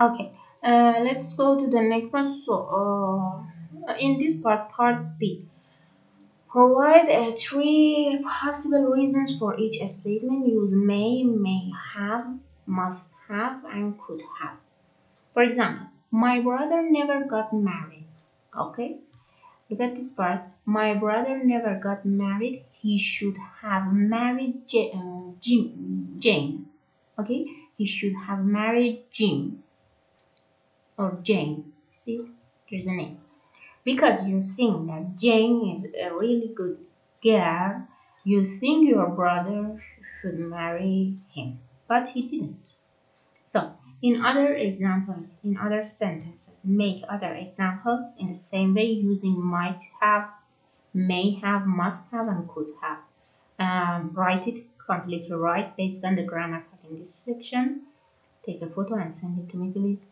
Okay, let's go to the next one. So, in this part B, provide three possible reasons for each statement. Use may have, must have, and could have. For example, my brother never got married. Okay, look at this part. My brother never got married. He should have married Jane. Okay, he should have married Jim or Jane. See, there's a name. Because you think that Jane is a really good girl, you think your brother should marry him, but he didn't. So, in other examples, in other sentences, make other examples in the same way using might have, may have, must have, and could have. Write it completely right based on the grammar part in this section. Take a photo and send it to me, please.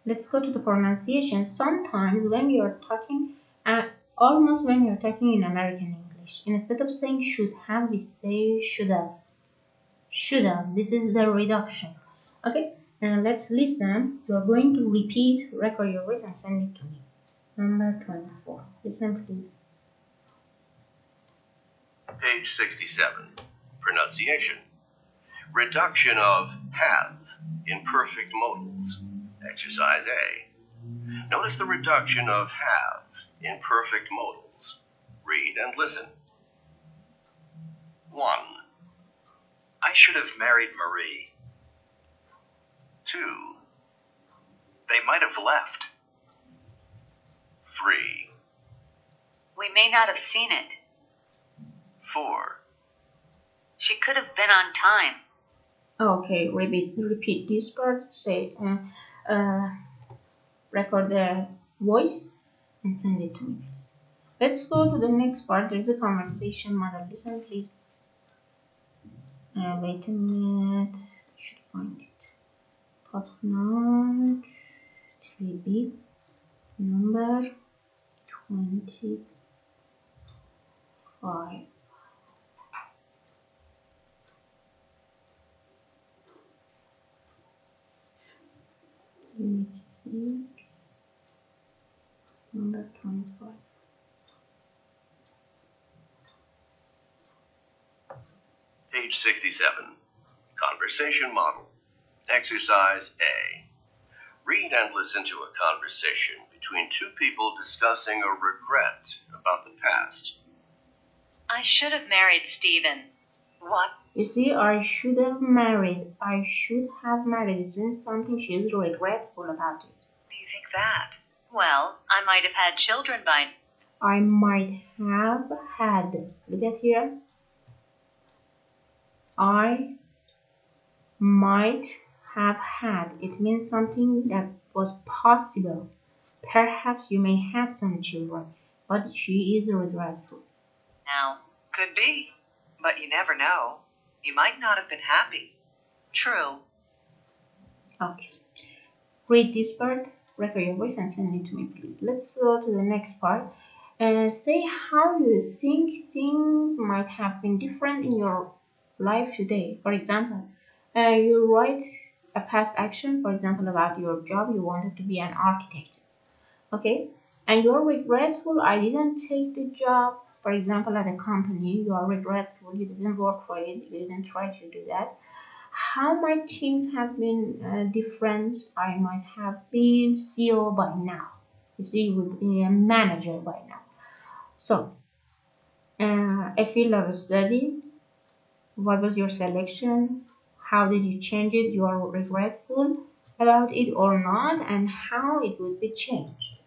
Let's go to the pronunciation. Sometimes when we are talking, almost when we are talking in American English, instead of saying should have, we say should have. Should have. This is the reduction. Okay, and let's listen. You are going to repeat, record your voice, and send it to me. Number 24. Listen, please. Page 67. Pronunciation. Reduction of have in perfect modals. Exercise A. Notice the reduction of have in perfect modals. Read and listen. 1, I should have married Marie. 2, They might have left. 3, We may not have seen it. 4, She could have been on time. Okay, repeat this part. Say, record the voice and send it to me, please. Let's go to the next part. There's a conversation model. Listen, please. Wait a minute. I should find it. Part 3B, number 25. Unit 6, number 25. page 67. Conversation model. Exercise A. Read and listen to a conversation between two people discussing a regret about the past. I should have married Stephen. What? You see, I should have married. I should have married. It's been something she's regretful about it. Do you think that? Well, I might have had children by. I might have had. Look at here. I might have had. It means something that was possible. Perhaps you may have some children, but she is regretful. Now. Could be, but you never know. You might not have been happy. True. Okay. Read this part, record your voice, and send it to me, please. Let's go to the next part. Say how you think things might have been different in your life today. For example, you write a past action, for example, about your job. You wanted to be an architect. Okay, and you're regretful I didn't take the job. For example, at a company, you are regretful you didn't work for it, you didn't try to do that. How might things have been different? I might have been CEO by now. You see, you would be a manager by now. So, a field of study. What was your selection? How did you change it? You are regretful about it or not, and how it would be changed.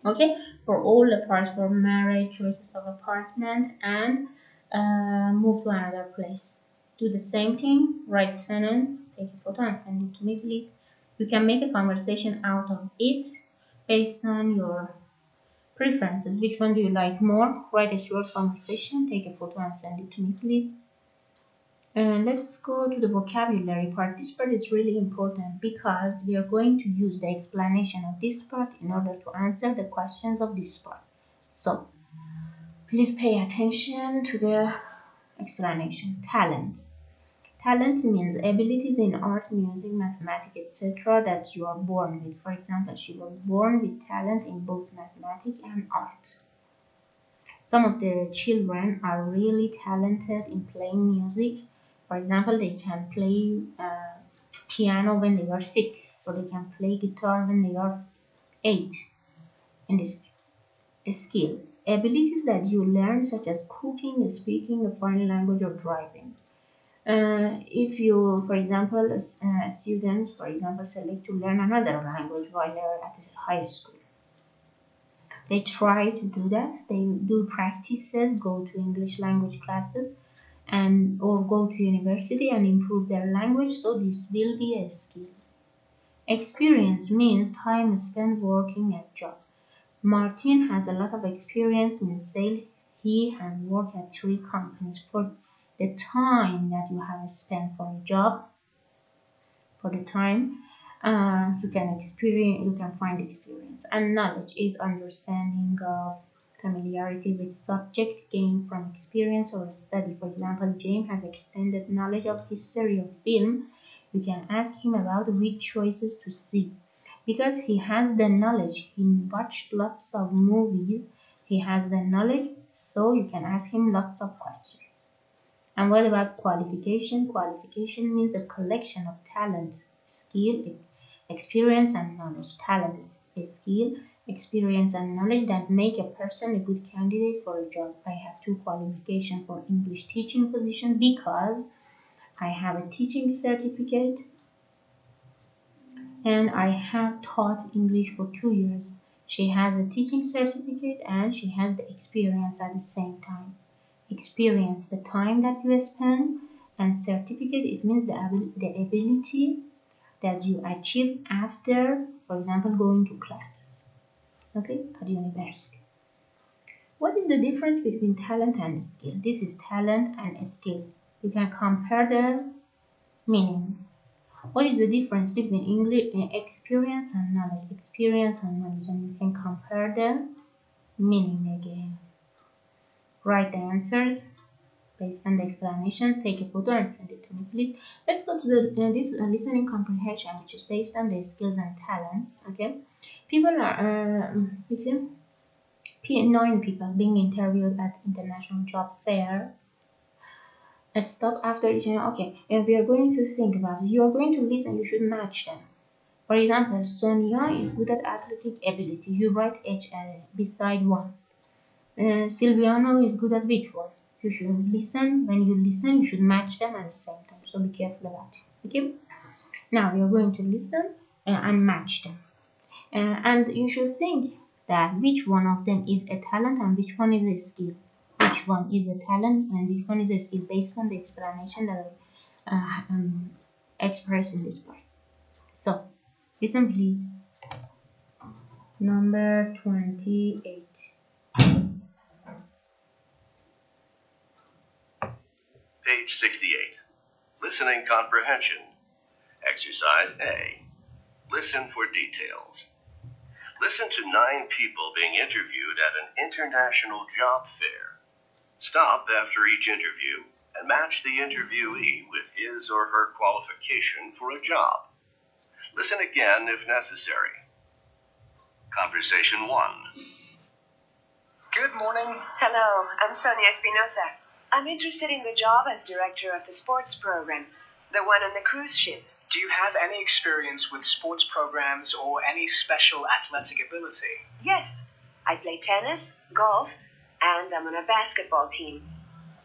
Okay, for all the parts for marriage, choices of apartment, and move to another place. Do the same thing, write sentence, take a photo and send it to me, please. You can make a conversation out of it based on your preferences. Which one do you like more? Write a short conversation, take a photo and send it to me, please. And let's go to the vocabulary part. This part is really important because we are going to use the explanation of this part in order to answer the questions of this part. So, please pay attention to the explanation. Talent. Talent means abilities in art, music, mathematics, etc. that you are born with. For example, she was born with talent in both mathematics and art. Some of the children are really talented in playing music. For example, they can play piano when they are 6, or they can play guitar when they are 8. In this skills, abilities that you learn, such as cooking, speaking a foreign language, or driving. If you, for example, students, for example, select to learn another language while they're at high school, they try to do that. They do practices, go to English language classes, and or go to university and improve their language. So this will be a skill. Experience means time spent working at job. Martin has a lot of experience in sales. He has worked at 3 companies. For the time that you have spent for a job, for the time you can find experience. And knowledge is understanding of familiarity with subject gained from experience or study. For example, James has extended knowledge of history of film. You can ask him about which choices to see because he has the knowledge. He watched lots of movies. He has the knowledge, so you can ask him lots of questions. And what about qualification? Qualification means a collection of talent, skill, experience, and knowledge. Talent is a skill, experience, and knowledge that make a person a good candidate for a job. I have 2 qualifications for English teaching position because I have a teaching certificate and I have taught English for 2 years. She has a teaching certificate and she has the experience at the same time. Experience, the time that you spend, and certificate, it means the ability that you achieve after, for example, going to classes, okay, at university. What is the difference between talent and skill? This is talent and skill. You can compare the meaning. What is the difference between English experience and knowledge? Experience and knowledge, and you can compare the meaning again. Write the answers based on the explanations. Take a photo and send it to me, please. Let's go to this listening comprehension, which is based on the skills and talents. Okay, people are you see 9 people being interviewed at international job fair. Stop after each other. Okay, and we are going to think about it. You are going to listen. You should match them. For example, Sonia is good at athletic ability. You write H beside one. Silviano is good at which one? You should listen. When you listen, you should match them at the same time. So be careful about it. Okay. Now we are going to listen and match them. And you should think that which one of them is a talent and which one is a skill. Which one is a talent and which one is a skill based on the explanation that I expressed in this part. So listen, please. Number 28. Page 68. Listening comprehension. Exercise A. Listen for details. Listen to 9 people being interviewed at an international job fair. Stop after each interview and match the interviewee with his or her qualification for a job. Listen again if necessary. Conversation 1. Good morning. Hello, I'm Sonia Espinosa. I'm interested in the job as director of the sports program, the one on the cruise ship. Do you have any experience with sports programs or any special athletic ability? Yes, I play tennis, golf, and I'm on a basketball team.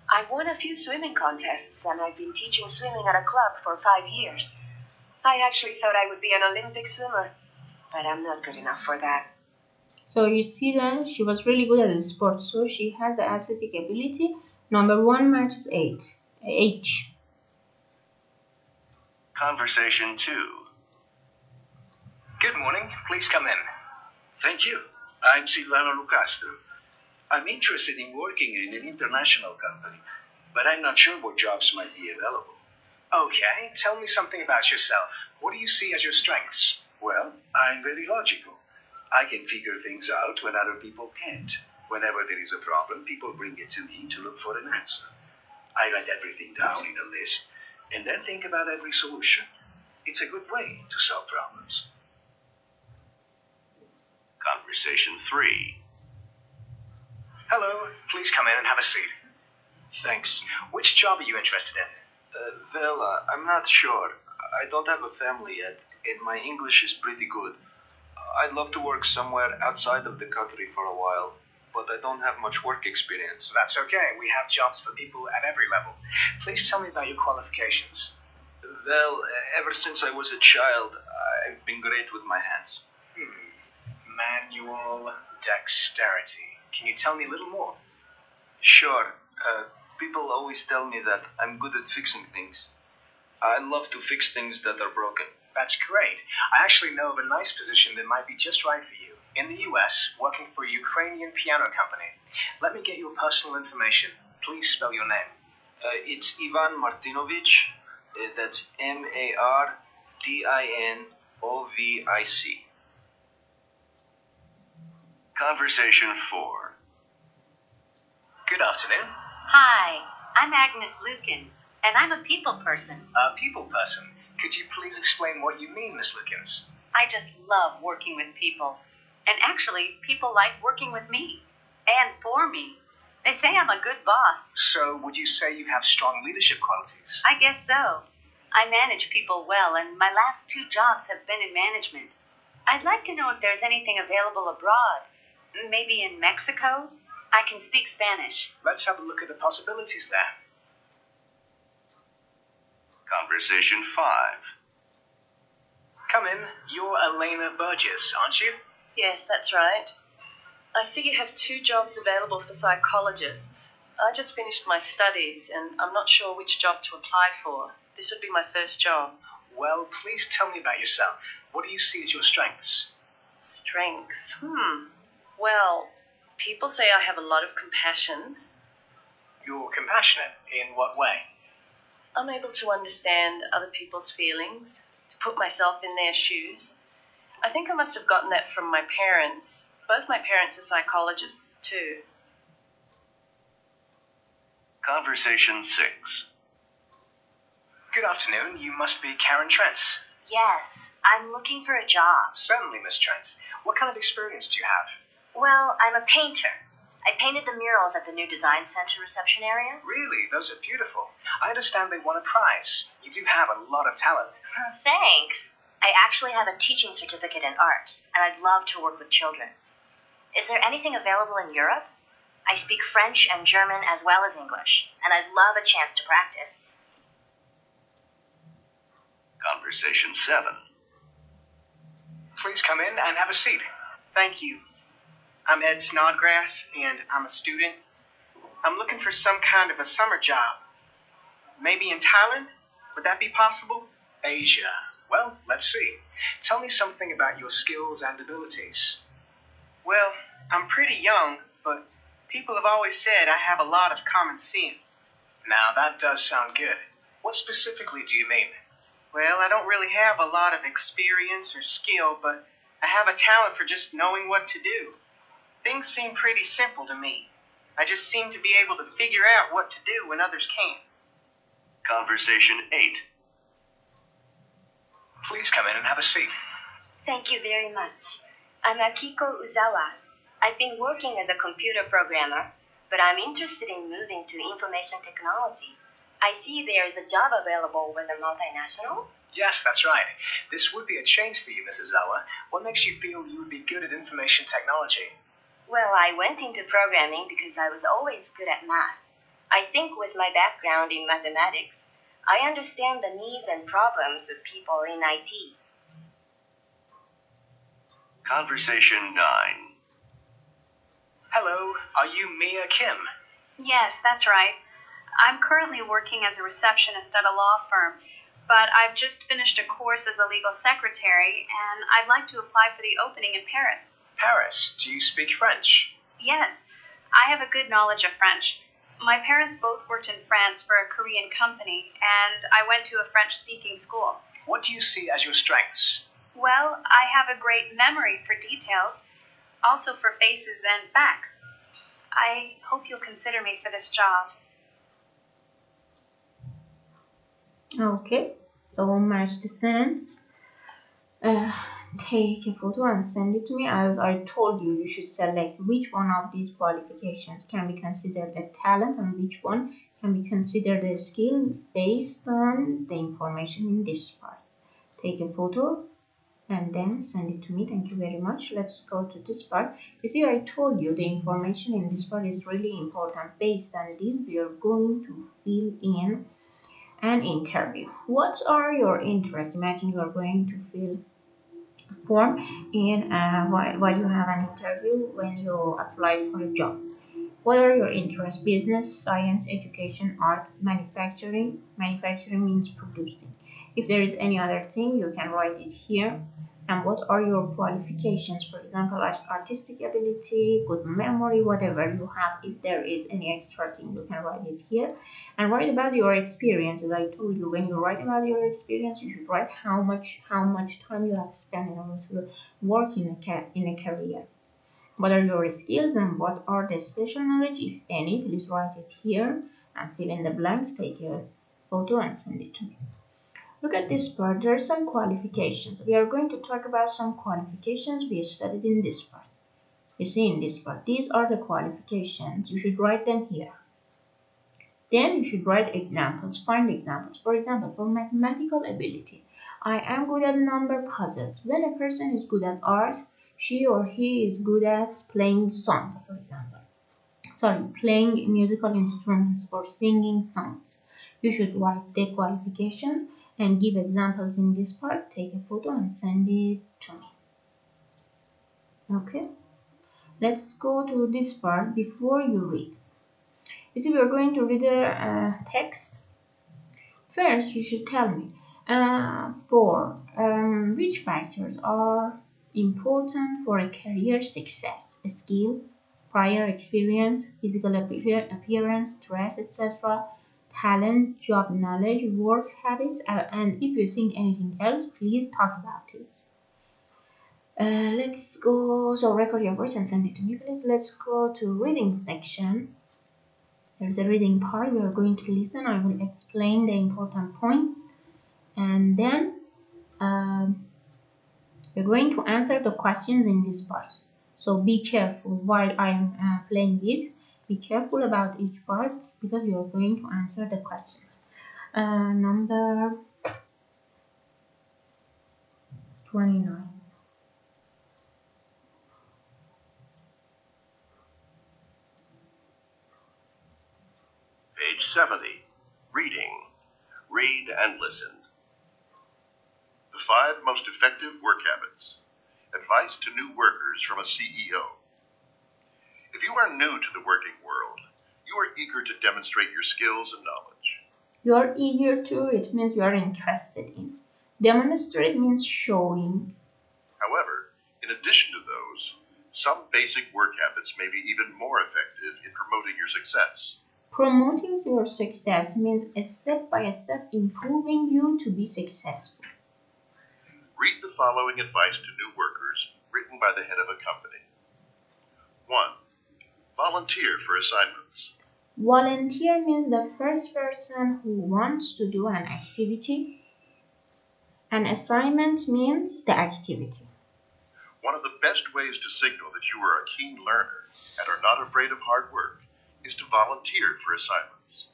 I won a few swimming contests and I've been teaching swimming at a club for 5 years. I actually thought I would be an Olympic swimmer, but I'm not good enough for that. So you see that she was really good at the sport, so she has the athletic ability. Number 1 matches 8. H. Conversation 2. Good morning. Please come in. Thank you. I'm Silvano Lucastro. I'm interested in working in an international company, but I'm not sure what jobs might be available. Okay, tell me something about yourself. What do you see as your strengths? Well, I'm very logical. I can figure things out when other people can't. Whenever there is a problem, people bring it to me to look for an answer. I write everything down in a list, and then think about every solution. It's a good way to solve problems. Conversation 3. Hello, please come in and have a seat. Thanks. Which job are you interested in? I'm not sure. I don't have a family yet, and my English is pretty good. I'd love to work somewhere outside of the country for a while, but I don't have much work experience. That's okay. We have jobs for people at every level. Please tell me about your qualifications. Well, ever since I was a child, I've been great with my hands. Manual dexterity. Can you tell me a little more? Sure. People always tell me that I'm good at fixing things. I love to fix things that are broken. That's great. I actually know of a nice position that might be just right for you. In the US, working for a Ukrainian piano company. Let me get your personal information. Please spell your name. It's Ivan Martinovich. That's Martinovic. Conversation 4. Good afternoon. Hi, I'm Agnes Lukens, and I'm a people person. A people person. Could you please explain what you mean, Miss Lukens? I just love working with people. And actually, people like working with me. And for me. They say I'm a good boss. So, would you say you have strong leadership qualities? I guess so. I manage people well, and my last 2 jobs have been in management. I'd like to know if there's anything available abroad. Maybe in Mexico? I can speak Spanish. Let's have a look at the possibilities there. Conversation 5. Come in. You're Elena Burgess, aren't you? Yes, that's right. I see you have 2 jobs available for psychologists. I just finished my studies and I'm not sure which job to apply for. This would be my first job. Well, please tell me about yourself. What do you see as your strengths? Strengths? Well, people say I have a lot of compassion. You're compassionate. In what way? I'm able to understand other people's feelings, to put myself in their shoes. I think I must have gotten that from my parents. Both my parents are psychologists, too. Conversation 6. Good afternoon. You must be Karen Trent. Yes, I'm looking for a job. Certainly, Miss Trent. What kind of experience do you have? Well, I'm a painter. I painted the murals at the new design center reception area. Really? Those are beautiful. I understand they won a prize. You do have a lot of talent. Thanks. I actually have a teaching certificate in art, and I'd love to work with children. Is there anything available in Europe? I speak French and German as well as English, and I'd love a chance to practice. Conversation 7. Please come in and have a seat. Thank you. I'm Ed Snodgrass, and I'm a student. I'm looking for some kind of a summer job. Maybe in Thailand? Would that be possible? Asia. Well, let's see. Tell me something about your skills and abilities. Well, I'm pretty young, but people have always said I have a lot of common sense. Now, that does sound good. What specifically do you mean? Well, I don't really have a lot of experience or skill, but I have a talent for just knowing what to do. Things seem pretty simple to me. I just seem to be able to figure out what to do when others can't. Conversation 8. Please come in and have a seat. Thank you very much. I'm Akiko Uzawa. I've been working as a computer programmer, but I'm interested in moving to information technology. I see there's a job available with a multinational. Yes, that's right. This would be a change for you, Mrs. Zawa. What makes you feel you would be good at information technology? Well, I went into programming because I was always good at math. I think with my background in mathematics, I understand the needs and problems of people in IT. Conversation 9. Hello, are you Mia Kim? Yes, that's right. I'm currently working as a receptionist at a law firm, but I've just finished a course as a legal secretary, and I'd like to apply for the opening in Paris. Paris, do you speak French? Yes, I have a good knowledge of French. My parents both worked in France for a Korean company, and I went to a French-speaking school. What do you see as your strengths? Well, I have a great memory for details, also for faces and facts. I hope you'll consider me for this job. Okay, so match the send. Uh, Take a photo and send it to me. As I told you, you should select which one of these qualifications can be considered a talent and which one can be considered a skill based on the information in this part. Take a photo and then send it to me. Thank you very much. Let's go to this part. You see, I told you the information in this part is really important. Based on this, we are going to fill in an interview. What are your interests? Imagine you are going to fill form in while you have an interview when you applied for a job. What are your interests? Business, science, education, art, manufacturing. Manufacturing means producing. If there is any other thing, you can write it here. And what are your qualifications? For example, like artistic ability, good memory, whatever you have. If there is any extra thing, you can write it here. And write about your experience. As I told you, when you write about your experience, you should write how much time you have spent in order to work in a career. What are your skills and what are the special knowledge, if any? Please write it here and fill in the blanks. Take a photo and send it to me. Look at this part. There are some qualifications. We are going to talk about some qualifications we studied in this part. You see in this part, these are the qualifications. You should write them here. Then you should write examples, find examples. For example, for mathematical ability, I am good at number puzzles. When a person is good at art, she or he is good at playing songs, for example. Sorry, playing musical instruments or singing songs. You should write the qualification and give examples in this part. Take a photo and send it to me. Okay, let's go to this part before you read. You see, we are going to read a text. First, you should tell me which factors are important for a career success: a skill, prior experience, physical appearance, dress, etc., talent, job knowledge, work habits, and if you think anything else, please talk about it. Let's go. So record your voice and send it to me, please. Let's go to reading section. There's a reading part. We are going to listen. I will explain the important points, and then we're going to answer the questions in this part. So be careful while I'm playing it. Be careful about each part because you are going to answer the questions. Number 29. Page 70. Reading. Read and listen. The 5 most effective work habits. Advice to new workers from a CEO. If you are new to the working world, you are eager to demonstrate your skills and knowledge. You are eager to, it means you are interested in. Demonstrate means showing. However, in addition to those, some basic work habits may be even more effective in promoting your success. Promoting your success means a step by step improving you to be successful. Read the following advice to new workers written by the head of a company. 1. Volunteer for assignments. Volunteer means the first person who wants to do an activity. An assignment means the activity. One of the best ways to signal that you are a keen learner and are not afraid of hard work is to volunteer for assignments.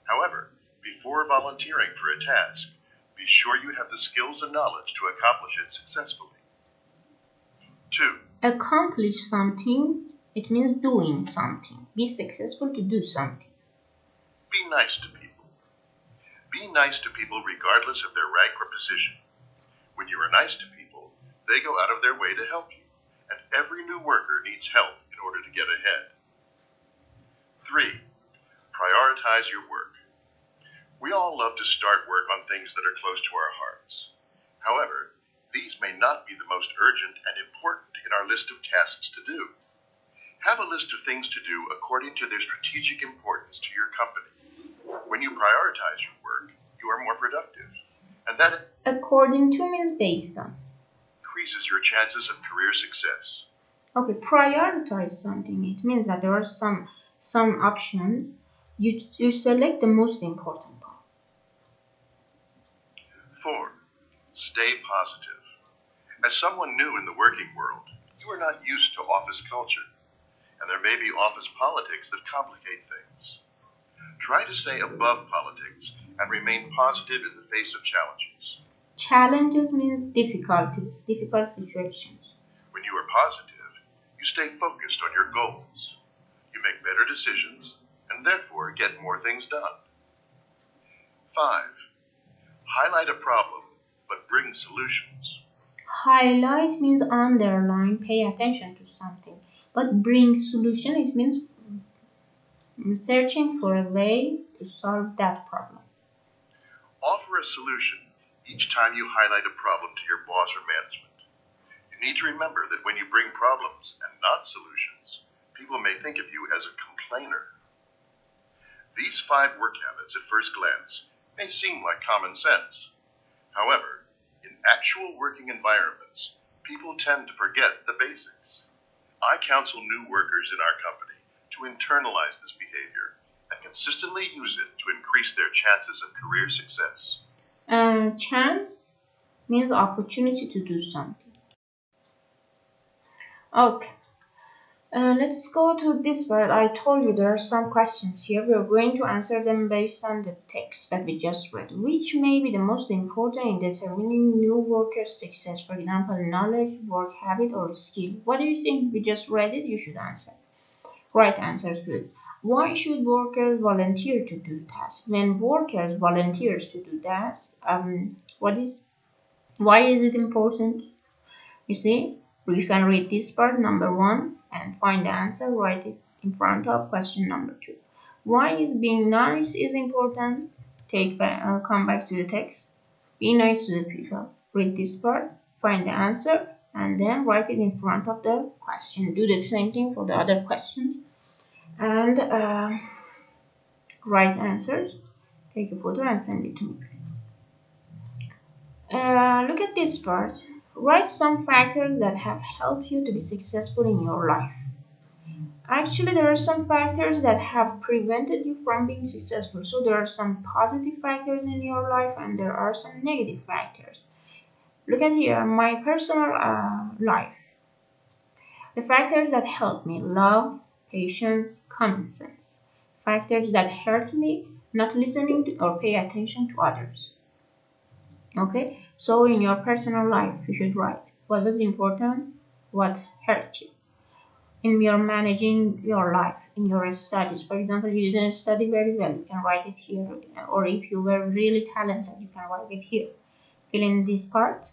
However, before volunteering for a task, be sure you have the skills and knowledge to accomplish it successfully. 2. Accomplish something, it means doing something. Be successful to do something. Be nice to people. Be nice to people regardless of their rank or position. When you are nice to people, they go out of their way to help you, and every new worker needs help in order to get ahead. 3. Prioritize your work. We all love to start work on things that are close to our hearts. However, these may not be the most urgent and important in our list of tasks to do. Have a list of things to do according to their strategic importance to your company. When you prioritize your work, you are more productive, and that According to means based on. increases your chances of career success. Okay, prioritize something. It means that there are some options. You select the most important one. Stay positive. As someone new in the working world, you are not used to office culture, and there may be office politics that complicate things. Try to stay above politics and remain positive in the face of challenges. Challenges means difficulties, difficult situations. When you are positive, you stay focused on your goals. You make better decisions and therefore get more things done. 5. Highlight a problem, but bring solutions. Highlight means underline, pay attention to something. But bring solution, it means searching for a way to solve that problem. Offer a solution each time you highlight a problem to your boss or management. You need to remember that when you bring problems and not solutions, people may think of you as a complainer. These 5 work habits at first glance may seem like common sense. However, in actual working environments, people tend to forget the basics. I counsel new workers in our company to internalize this behavior and consistently use it to increase their chances of career success. Chance means opportunity to do something. Okay. Let's go to this part. I told you there are some questions here. We are going to answer them based on the text that we just read. Which may be the most important in determining new workers' success? For example, knowledge, work habit, or skill. What do you think? We just read it. You should answer. Right answers, please. Why should workers volunteer to do tasks? When workers volunteers to do tasks, why is it important? You see, we can read this part, number 1, and find the answer, write it in front of question number 2. Why is being nice is important? Come back to the text. Be nice to the people. Read this part, find the answer, and then write it in front of the question. Do the same thing for the other questions. And write answers. Take a photo and send it to me, please. Look at this part. Write some factors that have helped you to be successful in your life. Actually, there are some factors that have prevented you from being successful. So there are some positive factors in your life and there are some negative factors. Look at here, my personal life. The factors that help me: love, patience, common sense. Factors that hurt me: not listening to or pay attention to others. Okay, so in your personal life, you should write what was important, what hurt you. In your managing your life, in your studies, for example, you didn't study very well, you can write it here. Or if you were really talented, you can write it here. Fill in this part,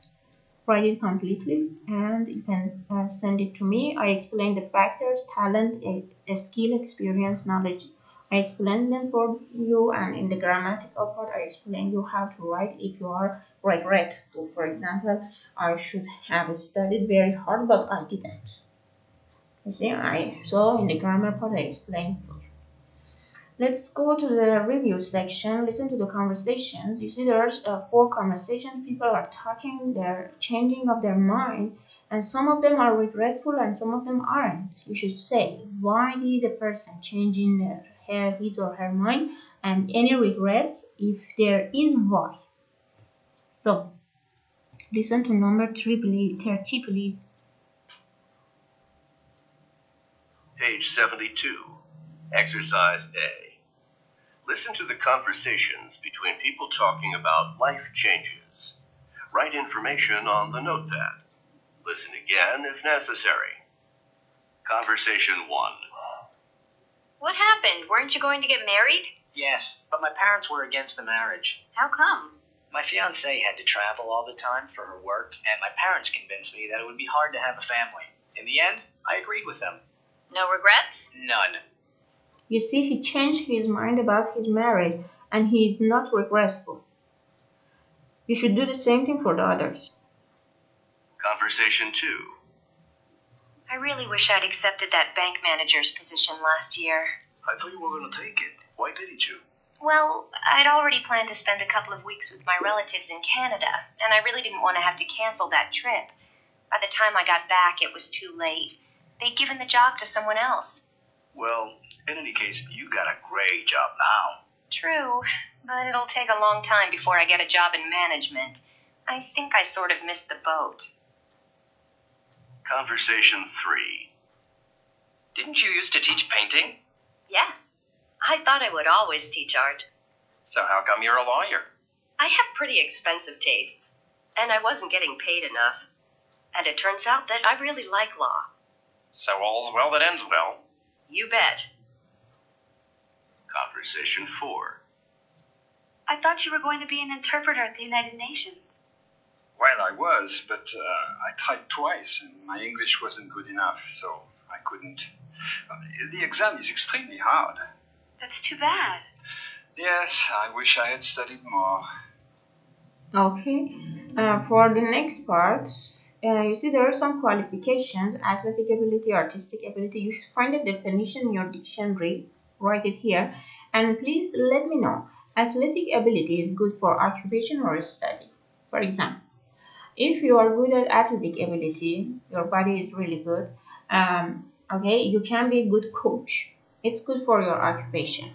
write it completely, and you can send it to me. I explain the factors: talent, skill, experience, knowledge. I explain them for you, and in the grammatical part, I explain you how to write if you are regretful. For example, I should have studied very hard, but I didn't. You see, so in the grammar part, I explain for you. Let's go to the review section. Listen to the conversations. You see, there's 4 conversations. People are talking, they're changing of their mind, and some of them are regretful and some of them aren't. You should say, why did the person change in his or her mind, and any regrets if there is, why. So, listen to number 30, please. Page 72. Exercise A. Listen to the conversations between people talking about life changes. Write information on the notepad. Listen again if necessary. Conversation 1. What happened? Weren't you going to get married? Yes, but my parents were against the marriage. How come? My fiancée had to travel all the time for her work, and my parents convinced me that it would be hard to have a family. In the end, I agreed with them. No regrets? None. You see, he changed his mind about his marriage, and he is not regretful. You should do the same thing for the others. Conversation 2. I really wish I'd accepted that bank manager's position last year. I thought you were going to take it. Why didn't you? Well, I'd already planned to spend a couple of weeks with my relatives in Canada, and I really didn't want to have to cancel that trip. By the time I got back, it was too late. They'd given the job to someone else. Well, in any case, you got a great job now. True, but it'll take a long time before I get a job in management. I think I sort of missed the boat. Conversation 3. Didn't you used to teach painting? Yes. I thought I would always teach art. So how come you're a lawyer? I have pretty expensive tastes, and I wasn't getting paid enough. And it turns out that I really like law. So all's well that ends well. You bet. Conversation 4. I thought you were going to be an interpreter at the United Nations. Well, I was, but I tried twice, and my English wasn't good enough, so I couldn't. The exam is extremely hard. That's too bad. Yes, I wish I had studied more. Okay, for the next part, you see there are some qualifications: athletic ability, artistic ability. You should find a definition in your dictionary, write it here, and please let me know. Athletic ability is good for occupation or study. For example, if you are good at athletic ability, your body is really good. Okay, you can be a good coach. It's good for your occupation.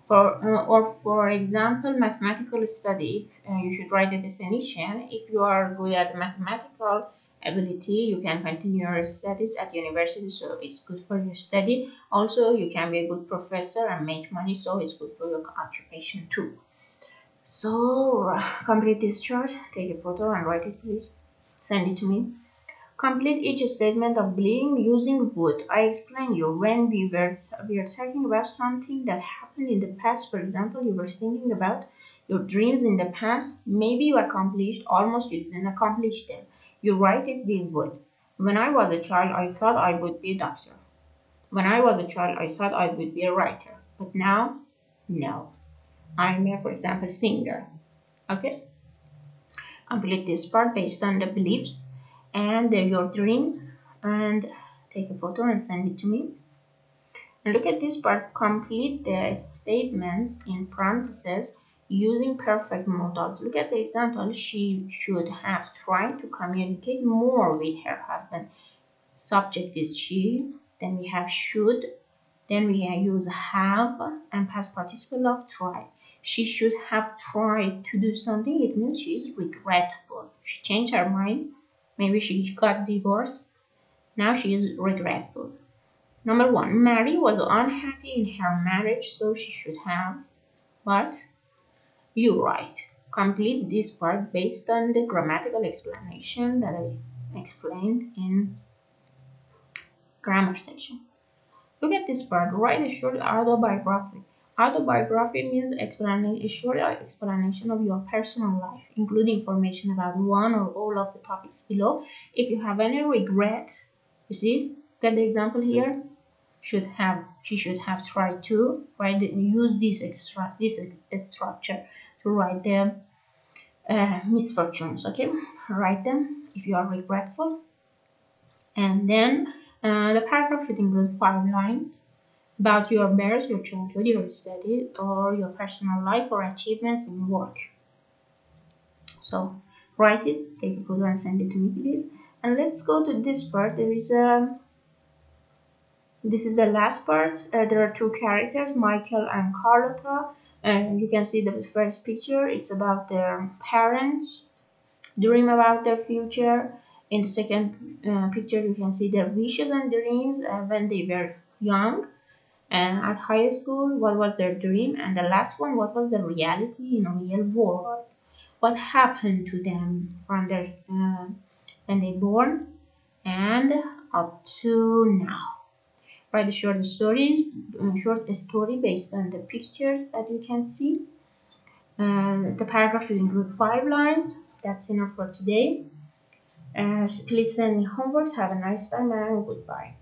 For example, mathematical study, you should write the definition. If you are good at mathematical ability, you can continue your studies at university, so it's good for your study. Also, you can be a good professor and make money, so it's good for your occupation too. So complete this chart, take a photo and write it, please. Send it to me. Complete each statement of believing using would. I explain you when we were talking about something that happened in the past. For example, you were thinking about your dreams in the past. Maybe you accomplished, almost you didn't accomplish them. You write it with would. When I was a child, I thought I would be a doctor. When I was a child, I thought I would be a writer. But now, no. I'm a, for example, singer. Okay? Complete this part based on the beliefs and your dreams, and take a photo and send it to me. And look at this part. Complete the statements in parentheses using perfect modals. Look at the example. She should have tried to communicate more with her husband. Subject is she. Then we have should. Then we use have and past participle of try. She should have tried to do something. It means she is regretful. She changed her mind. Maybe she got divorced. Now she is regretful. Number 1. Mary was unhappy in her marriage, so she should have what? You write. Complete this part based on the grammatical explanation that I explained in grammar section. Look at this part. Write a short autobiography. Autobiography means a short explanation of your personal life, including information about one or all of the topics below. If you have any regret, you see, get the example here. She should have tried to use this structure to write the misfortunes. Okay, write them if you are regretful, and then the paragraph should include 5 lines about your birth, your childhood, your study, or your personal life or achievements in work. So write it, take a photo and send it to me, please. And let's go to this part. This is the last part. There are 2 characters, Michael and Carlotta. And you can see the first picture. It's about their parents, dream about their future. In the second picture, you can see their wishes and dreams when they were young. And at high school, what was their dream? And the last one, what was the reality in real world? What happened to them from their when they born and up to now? Write a short story based on the pictures that you can see. The paragraph should include 5 lines. That's enough for today. Please send me homeworks. Have a nice time and goodbye.